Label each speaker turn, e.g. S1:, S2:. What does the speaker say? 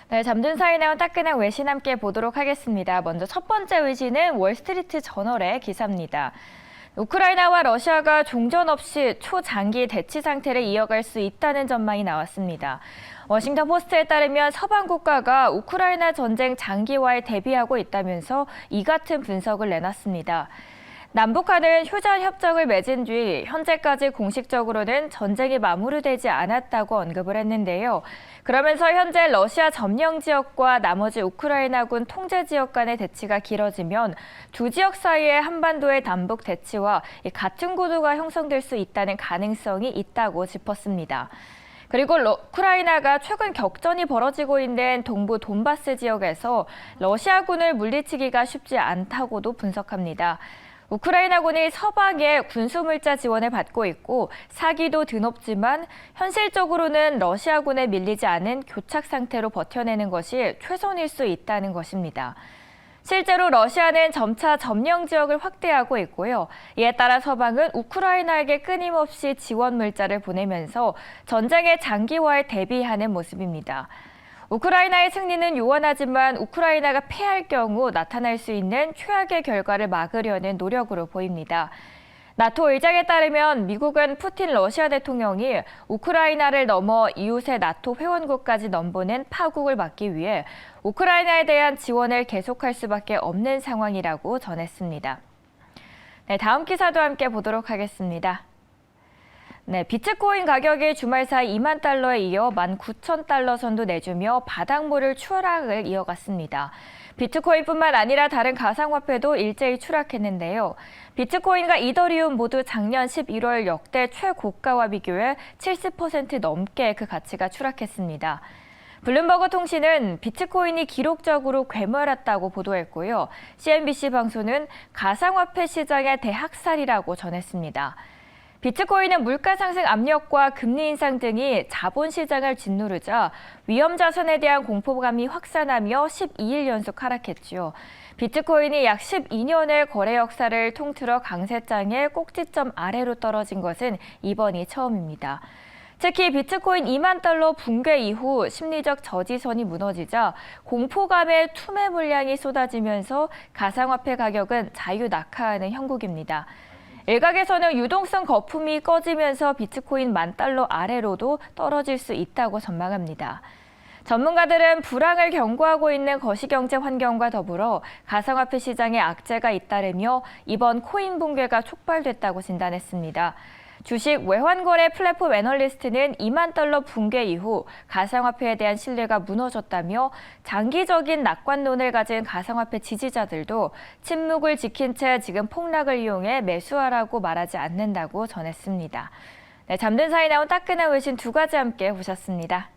S1: 네, 잠든 사이 나온 따끈한 외신 함께 보도록 하겠습니다. 먼저 첫 번째 외신은 월스트리트 저널의 기사입니다. 우크라이나와 러시아가 종전 없이 초장기 대치 상태를 이어갈 수 있다는 전망이 나왔습니다. 워싱턴 포스트에 따르면 서방 국가가 우크라이나 전쟁 장기화에 대비하고 있다면서 이 같은 분석을 내놨습니다. 남북한은 휴전 협정을 맺은 뒤 현재까지 공식적으로는 전쟁이 마무리되지 않았다고 언급을 했는데요. 그러면서 현재 러시아 점령 지역과 나머지 우크라이나군 통제 지역 간의 대치가 길어지면 두 지역 사이의 한반도의 남북 대치와 같은 구도가 형성될 수 있다는 가능성이 있다고 짚었습니다. 그리고 우크라이나가 최근 격전이 벌어지고 있는 동부 돈바스 지역에서 러시아군을 물리치기가 쉽지 않다고도 분석합니다. 우크라이나군이 서방의 군수물자 지원을 받고 있고 사기도 드높지만 현실적으로는 러시아군에 밀리지 않은 교착 상태로 버텨내는 것이 최선일 수 있다는 것입니다. 실제로 러시아는 점차 점령 지역을 확대하고 있고요. 이에 따라 서방은 우크라이나에게 끊임없이 지원 물자를 보내면서 전쟁의 장기화에 대비하는 모습입니다. 우크라이나의 승리는 요원하지만 우크라이나가 패할 경우 나타날 수 있는 최악의 결과를 막으려는 노력으로 보입니다. 나토 의장에 따르면 미국은 푸틴 러시아 대통령이 우크라이나를 넘어 이웃의 나토 회원국까지 넘보는 파국을 막기 위해 우크라이나에 대한 지원을 계속할 수밖에 없는 상황이라고 전했습니다. 네, 다음 기사도 함께 보도록 하겠습니다. 네, 비트코인 가격이 주말 사이 2만 달러에 이어 19,000달러 선도 내주며 바닥모를 추락을 이어갔습니다. 비트코인뿐만 아니라 다른 가상화폐도 일제히 추락했는데요. 비트코인과 이더리움 모두 작년 11월 역대 최고가와 비교해 70% 넘게 그 가치가 추락했습니다. 블룸버그 통신은 비트코인이 기록적으로 괴멸했다고 보도했고요. CNBC 방송은 가상화폐 시장의 대학살이라고 전했습니다. 비트코인은 물가 상승 압력과 금리 인상 등이 자본시장을 짓누르자 위험 자산에 대한 공포감이 확산하며 12일 연속 하락했죠. 비트코인이 약 12년의 거래 역사를 통틀어 강세장의 꼭지점 아래로 떨어진 것은 이번이 처음입니다. 특히 비트코인 2만 달러 붕괴 이후 심리적 저지선이 무너지자 공포감에 투매 물량이 쏟아지면서 가상화폐 가격은 자유 낙하하는 형국입니다. 일각에서는 유동성 거품이 꺼지면서 비트코인 10,000달러 아래로도 떨어질 수 있다고 전망합니다. 전문가들은 불황을 경고하고 있는 거시경제 환경과 더불어 가상화폐 시장에 악재가 잇따르며 이번 코인 붕괴가 촉발됐다고 진단했습니다. 주식 외환거래 플랫폼 애널리스트는 2만 달러 붕괴 이후 가상화폐에 대한 신뢰가 무너졌다며 장기적인 낙관론을 가진 가상화폐 지지자들도 침묵을 지킨 채 지금 폭락을 이용해 매수하라고 말하지 않는다고 전했습니다. 네, 잠든 사이 나온 따끈한 외신 두 가지 함께 보셨습니다.